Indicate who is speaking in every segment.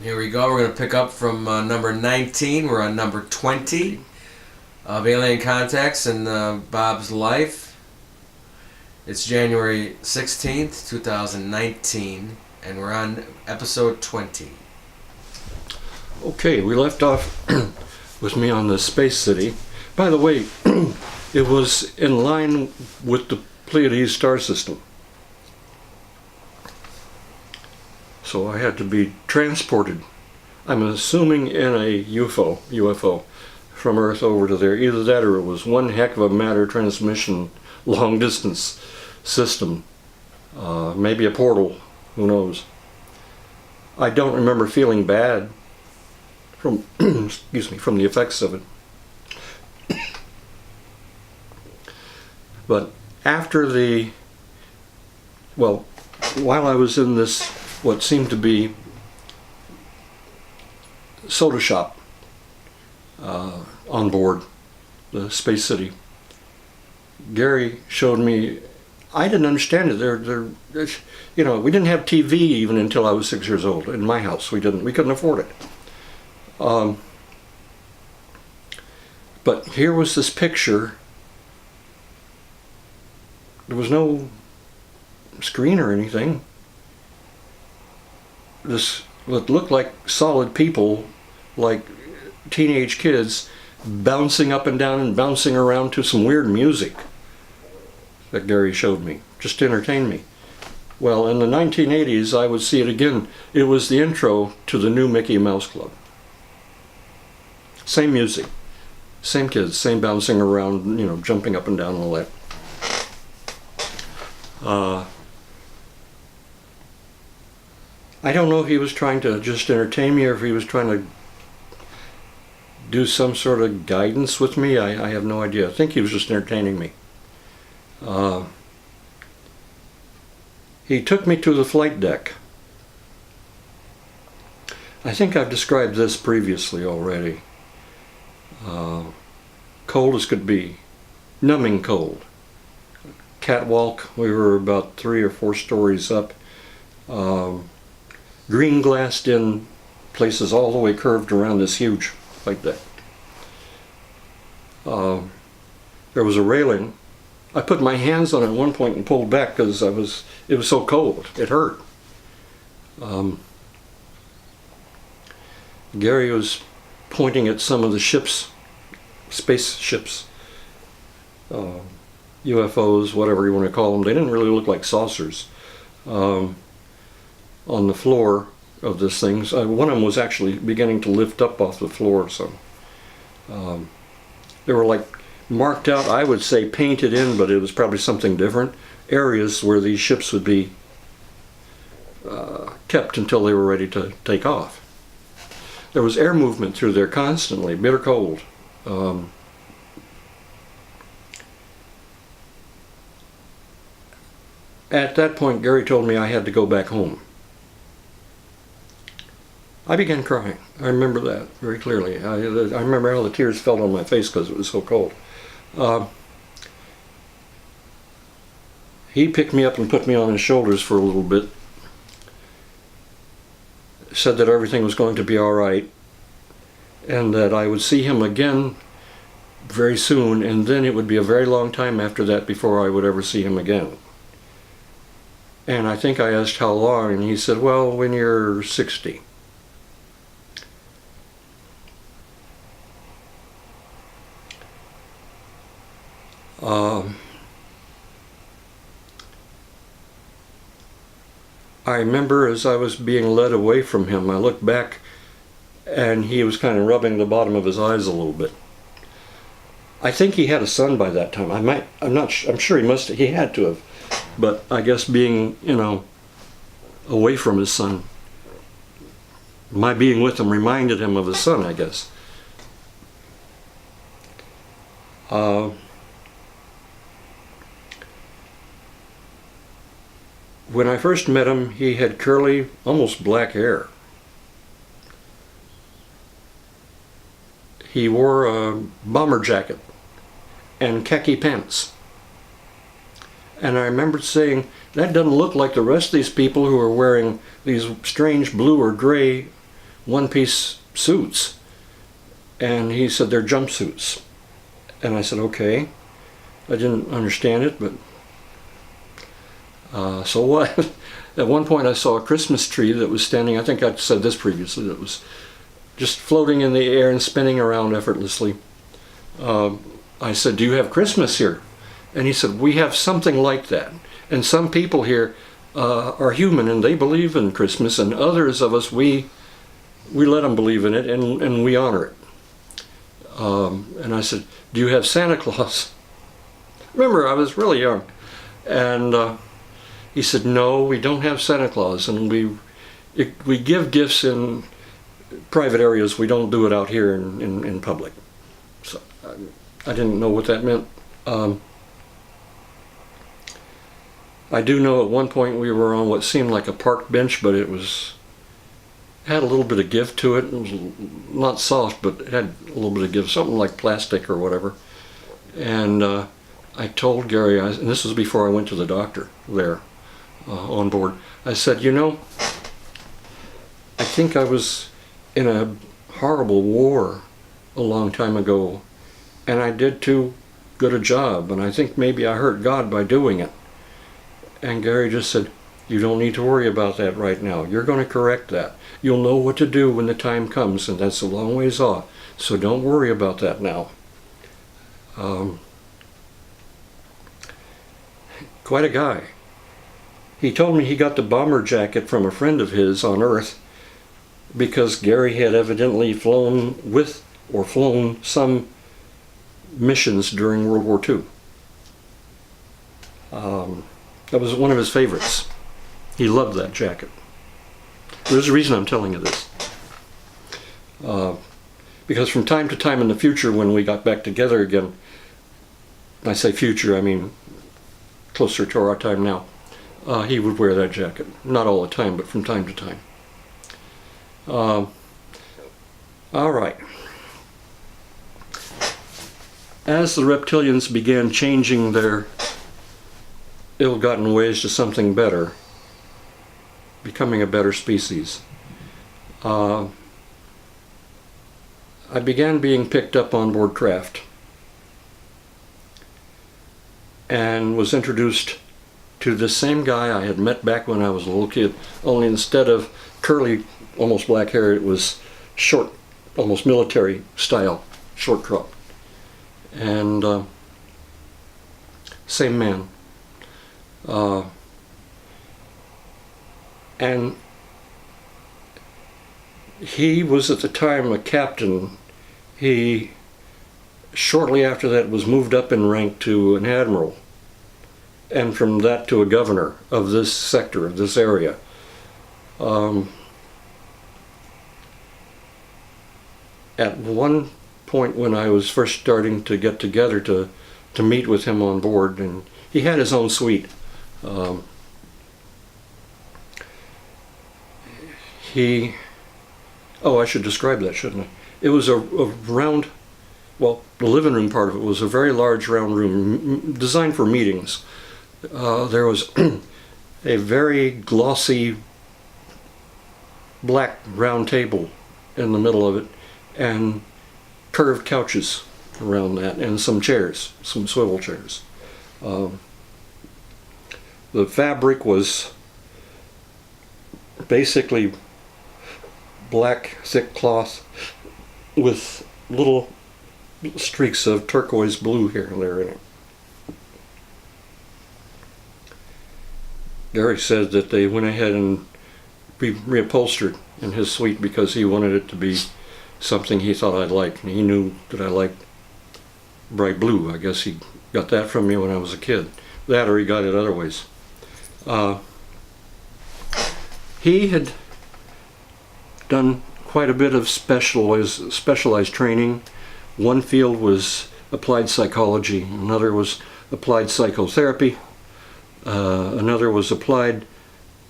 Speaker 1: Here we go. We're going to pick up from number 19. We're on number 20 of Alien Contacts in Bob's life. It's January 16th, 2019, and we're on episode 20.
Speaker 2: Okay, we left off with me on the Space City. By the way, it was in line with the Pleiades star system. So I had to be transported, I'm assuming in a UFO from Earth over to there. Either that or it was one heck of a matter transmission long distance system. Maybe a portal, who knows. I don't remember feeling bad from excuse me, from the effects of it. But after while I was in this what seemed to be soda shop on board the Space City, Gary showed me. I didn't understand it. We didn't have TV even until I was 6 years old in my house. We couldn't afford it. But here was this picture. There was no screen or anything. This what looked like solid people, like teenage kids, bouncing up and down and bouncing around to some weird music that Gary showed me, just to entertain me. Well, in the 1980s, I would see it again. It was the intro to the new Mickey Mouse Club. Same music, same kids, same bouncing around, jumping up and down and all that. I don't know if he was trying to just entertain me or if he was trying to do some sort of guidance with me. I have no idea. I think he was just entertaining me. He took me to the flight deck. I think I've described this previously already. Cold as could be. Numbing cold. Catwalk, we were about 3 or 4 stories up. Green glassed in places all the way curved around this huge flight deck. There was a railing. I put my hands on it at one point and pulled back because it was so cold. It hurt. Gary was pointing at some of the ships, spaceships, UFOs, whatever you want to call them. They didn't really look like saucers. On the floor of this thing. One of them was actually beginning to lift up off the floor. So they were like marked out, I would say painted in, but it was probably something different. Areas where these ships would be kept until they were ready to take off. There was air movement through there constantly, bitter cold. At that point, Gary told me I had to go back home. I began crying. I remember that very clearly. I remember how the tears fell on my face because it was so cold. He picked me up and put me on his shoulders for a little bit. Said that everything was going to be all right and that I would see him again very soon, and then it would be a very long time after that before I would ever see him again. And I think I asked how long, and he said, well, when you're 60. I remember as I was being led away from him, I looked back and he was kind of rubbing the bottom of his eyes a little bit. I think he had a son by that time. I'm sure he had to have, but I guess being, away from his son, my being with him reminded him of his son, I guess. When I first met him, he had curly, almost black hair. He wore a bomber jacket and khaki pants. And I remember saying, that doesn't look like the rest of these people who are wearing these strange blue or gray one-piece suits. And he said, they're jumpsuits. And I said, okay. I didn't understand it, but so what? At one point I saw a Christmas tree that was standing, I think I said this previously, that was just floating in the air and spinning around effortlessly. I said, do you have Christmas here? And he said, we have something like that. And some people here are human and they believe in Christmas, and others of us, we let them believe in it, and we honor it. And I said, do you have Santa Claus? Remember, I was really young. And he said, no, we don't have Santa Claus, and we give gifts in private areas. We don't do it out here in public. So I didn't know what that meant. I do know at one point we were on what seemed like a park bench, but it had a little bit of give to it. It was not soft, but it had a little bit of give, something like plastic or whatever. And I told Gary, and this was before I went to the doctor there on board, I said, you know, I think I was in a horrible war a long time ago, and I did too good a job, and I think maybe I hurt God by doing it. And Gary just said, you don't need to worry about that right now. You're going to correct that. You'll know what to do when the time comes, and that's a long ways off. So don't worry about that now. Quite a guy. He told me he got the bomber jacket from a friend of his on Earth because Gary had evidently flown with or flown some missions during World War II. That was one of his favorites. He loved that jacket. There's a reason I'm telling you this. Because from time to time in the future, when we got back together again, I say future, I mean closer to our time now, he would wear that jacket. Not all the time, but from time to time. All right. As the reptilians began changing their ill-gotten ways to something better, becoming a better species, I began being picked up on board craft and was introduced to the same guy I had met back when I was a little kid, only instead of curly, almost black hair, it was short, almost military style, short crop. And same man. And he was at the time a captain. He, shortly after that, was moved up in rank to an admiral, and from that to a governor of this sector, of this area. At one point when I was first starting to get together to meet with him on board, and he had his own suite. I should describe that, shouldn't I? It was a round, well, the living room part of it was a very large round room designed for meetings. There was a very glossy black round table in the middle of it, and curved couches around that, and some chairs, some swivel chairs. The fabric was basically black, thick cloth with little streaks of turquoise blue here and there in it. Gary said that they went ahead and reupholstered in his suite because he wanted it to be something he thought I'd like, and he knew that I liked bright blue. I guess he got that from me when I was a kid. That, or he got it other ways. He had done quite a bit of specialized training. One field was applied psychology, another was applied psychotherapy, another was applied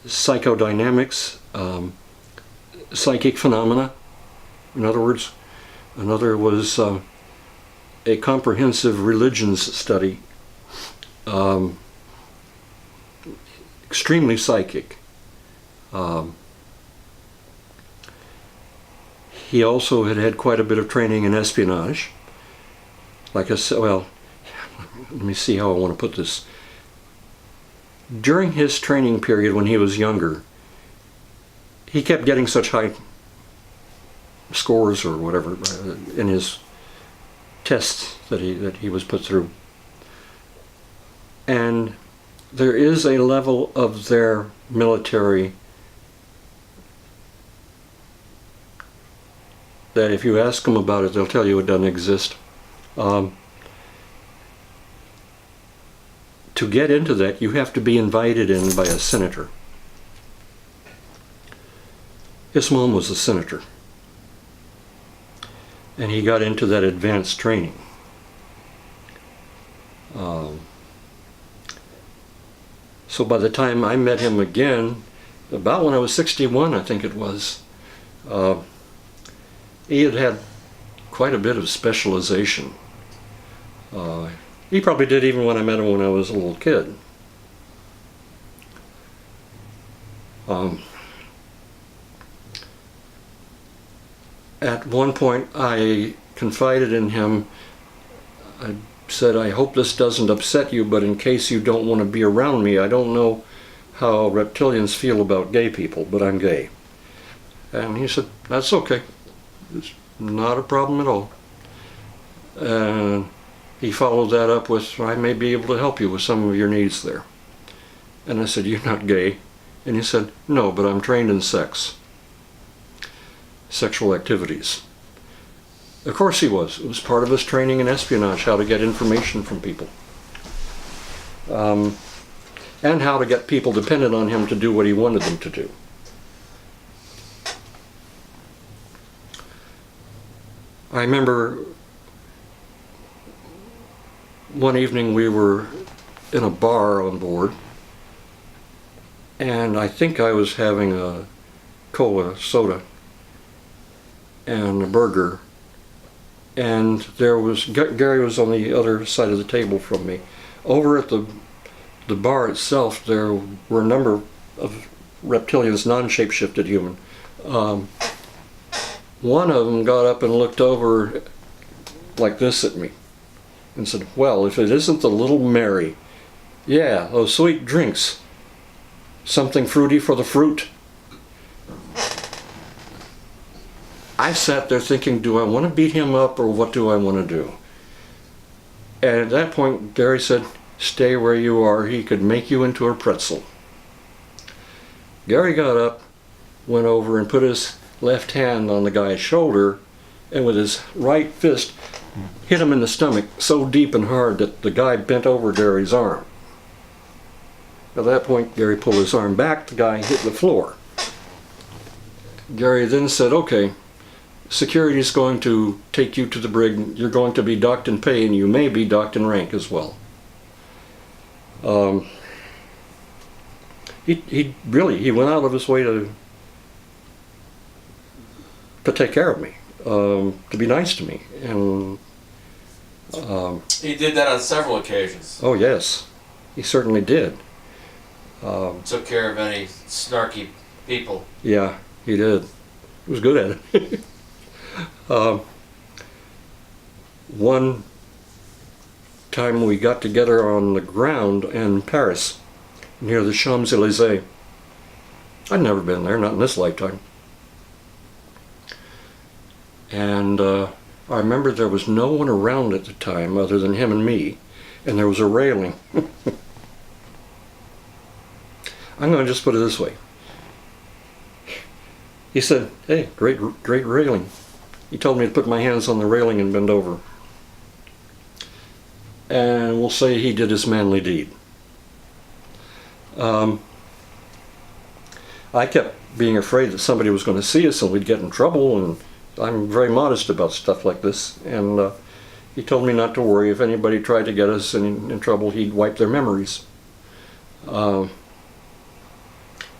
Speaker 2: psychodynamics, psychic phenomena. In other words, another was a comprehensive religions study, extremely psychic. he also had had quite a bit of training in espionage. Like I said, well, let me see how I want to put this. During his training period when he was younger, he kept getting such high scores or whatever in his tests that he was put through. And there is a level of their military that if you ask them about it, they'll tell you it doesn't exist. To get into that, you have to be invited in by a senator. His mom was a senator, and he got into that advanced training. So by the time I met him again, about when I was 61, I think it was, he had had quite a bit of specialization. He probably did even when I met him when I was a little kid. At one point I confided in him. I said, I hope this doesn't upset you, but in case you don't want to be around me, I don't know how reptilians feel about gay people, but I'm gay. And he said, that's okay. It's not a problem at all. And he followed that up with, I may be able to help you with some of your needs there. And I said, you're not gay? And he said, no, but I'm trained in sexual activities. Of course he was. It was part of his training in espionage, how to get information from people. And how to get people dependent on him to do what he wanted them to do. I remember one evening we were in a bar on board, and I think I was having a cola soda and a burger, and Gary was on the other side of the table from me. Over at the bar itself, there were a number of reptilians, non-shape-shifted human. One of them got up and looked over like this at me and said, well, if it isn't the little Mary, yeah, those sweet drinks, something fruity for the fruit. I sat there thinking, do I want to beat him up or what do I want to do? And at that point, Gary said, stay where you are. He could make you into a pretzel. Gary got up, went over and put his left hand on the guy's shoulder, and with his right fist hit him in the stomach so deep and hard that the guy bent over Gary's arm. At that point, Gary pulled his arm back, the guy hit the floor. Gary then said, okay, security's going to take you to the brig. You're going to be docked in pay, and you may be docked in rank as well. He went out of his way to take care of me, to be nice to me, and
Speaker 1: He did that on several occasions.
Speaker 2: oh yes, he certainly did.
Speaker 1: Took care of any snarky people.
Speaker 2: Yeah, he did. He was good at it. One time we got together on the ground in Paris, near the Champs-Élysées. I'd never been there, not in this lifetime. And I remember there was no one around at the time other than him and me, and there was a railing. I'm going to just put it this way. He said, hey, great railing. He told me to put my hands on the railing and bend over. And we'll say he did his manly deed. I kept being afraid that somebody was going to see us and we'd get in trouble, and I'm very modest about stuff like this. And he told me not to worry. If anybody tried to get us in trouble, he'd wipe their memories.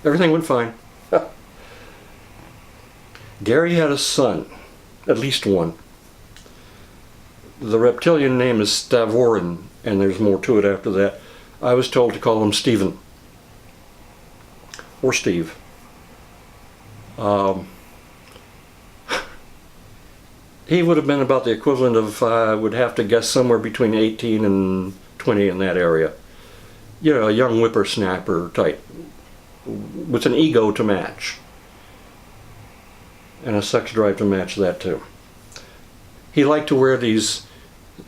Speaker 2: Everything went fine. Gary had a son, at least one. The reptilian name is Stavorin, and there's more to it after that. I was told to call him Stephen. Or Steve. He would have been about the equivalent of, I would have to guess, somewhere between 18 and 20 in that area. You know, a young whippersnapper type, with an ego to match. And a sex drive to match that too. He liked to wear these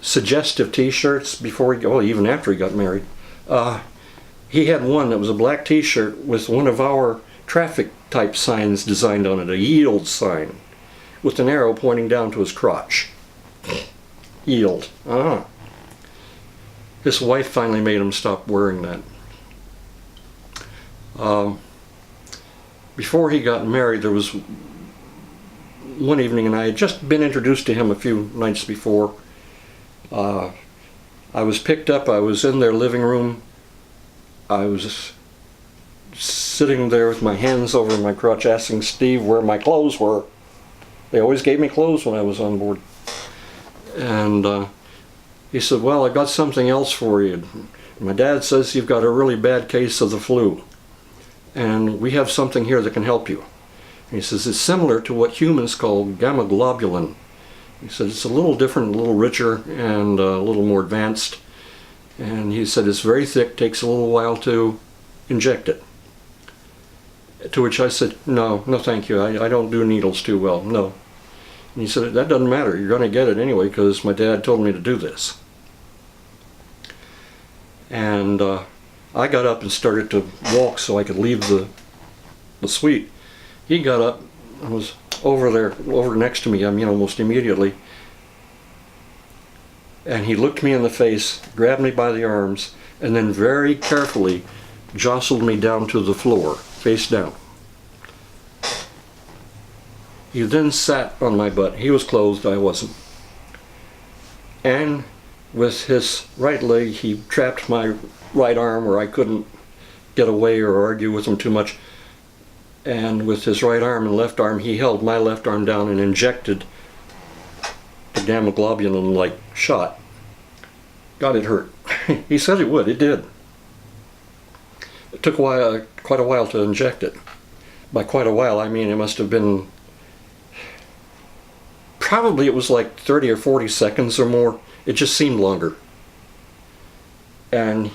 Speaker 2: suggestive t-shirts before he, well, even after he got married. He had one that was a black t-shirt with one of our traffic type signs designed on it, a yield sign, with an arrow pointing down to his crotch. Yield. His wife finally made him stop wearing that. Before he got married, there was one evening, and I had just been introduced to him a few nights before. I was picked up, I was in their living room. I was sitting there with my hands over my crotch asking Steve where my clothes were. They always gave me clothes when I was on board. And he said, well, I got something else for you. My dad says you've got a really bad case of the flu. And we have something here that can help you. And he says, it's similar to what humans call gamma globulin. He said, it's a little different, a little richer, and a little more advanced. And he said, it's very thick, takes a little while to inject it. To which I said, no thank you, I don't do needles too well, no. And he said, that doesn't matter, you're going to get it anyway because my dad told me to do this. And I got up and started to walk so I could leave the suite. He got up and was over next to me, I mean almost immediately. And he looked me in the face, grabbed me by the arms, and then very carefully jostled me down to the floor, face down. He then sat on my butt. He was clothed, I wasn't. And with his right leg, he trapped my right arm where I couldn't get away or argue with him too much. And with his right arm and left arm, he held my left arm down and injected the gamma globulin-like shot. God, it hurt. He said it would. It did. It took quite a while to inject it. By quite a while, I mean it must have been, probably it was like 30 or 40 seconds or more. It just seemed longer. And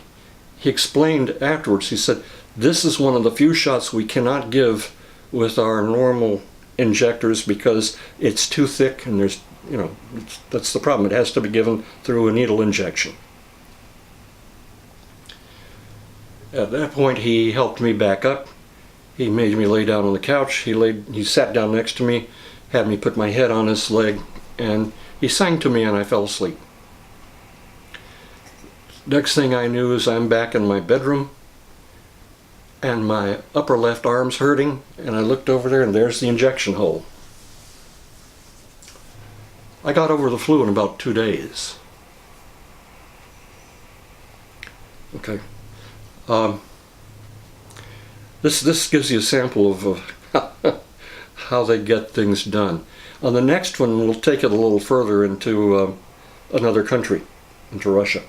Speaker 2: he explained afterwards, he said, this is one of the few shots we cannot give with our normal injectors because it's too thick and there's, you know, that's the problem. It has to be given through a needle injection. At that point, he helped me back up. He made me lay down on the couch. He sat down next to me, had me put my head on his leg, and he sang to me and I fell asleep. Next thing I knew is I'm back in my bedroom and my upper left arm's hurting, and I looked over there and there's the injection hole. I got over the flu in about 2 days. Okay. This gives you a sample of how they get things done. On the next one, we'll take it a little further into another country, into Russia.